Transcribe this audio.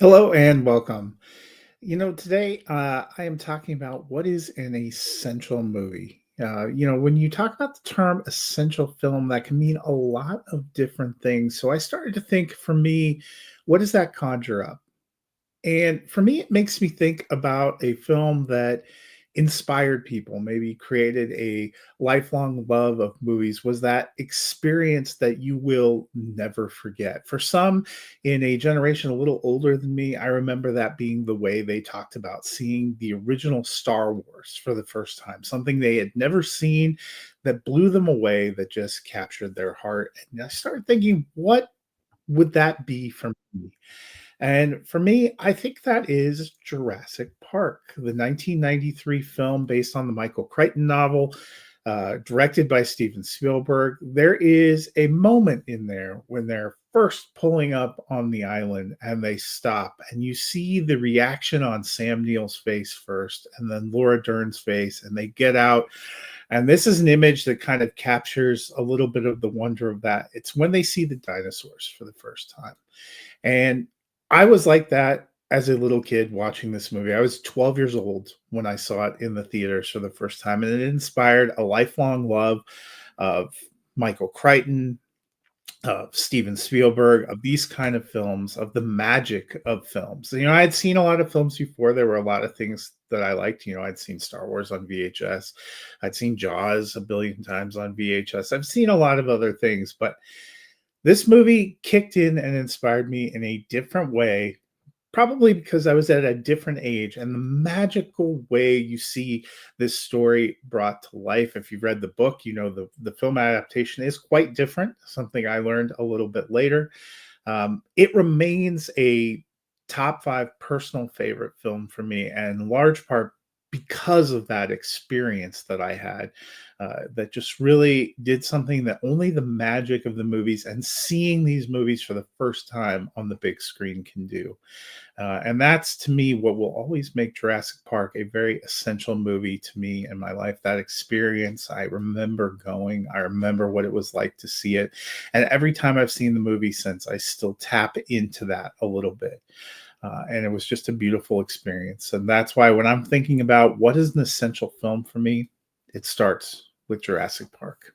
Hello and welcome. Today I am talking about what is an essential movie. When you talk about the term essential film, that can mean a lot of different things. So I started to think for me, what does that conjure up? And for me, it makes me think about a film that inspired people, maybe created a lifelong love of movies, was that experience that you will never forget. For some in a generation a little older than me, I remember that being the way they talked about seeing the original Star Wars for the first time, something they had never seen that blew them away, that just captured their heart. And I started thinking, what would that be for me? And for me, I think that is Jurassic Park, the 1993 film based on the Michael Crichton novel, directed by Steven Spielberg. There is a moment in there when they're first pulling up on the island and they stop, and you see the reaction on Sam Neill's face first, and then Laura Dern's face, and they get out. And this is an image that kind of captures a little bit of the wonder of that. It's when they see the dinosaurs for the first time. And I was like that as a little kid watching this movie. I was 12 years old when I saw it in the theaters for the first time, and it inspired a lifelong love of Michael Crichton, of Steven Spielberg, of these kind of films, of the magic of films. I had seen a lot of films before. There were a lot of things that I liked. I'd seen Star Wars on VHS. I'd seen Jaws a billion times on VHS. I've seen a lot of other things, but this movie kicked in and inspired me in a different way, probably because I was at a different age, and the magical way you see this story brought to life. If you've read the book, the film adaptation is quite different, something I learned a little bit later. It remains a top five personal favorite film for me, and in large part because of that experience that I had, that just really did something that only the magic of the movies and seeing these movies for the first time on the big screen can do. And that's to me what will always make Jurassic Park a very essential movie to me in my life. That experience, I remember going, I remember what it was like to see it. And every time I've seen the movie since, I still tap into that a little bit. And it was just a beautiful experience. And that's why when I'm thinking about what is an essential film for me, it starts with Jurassic Park.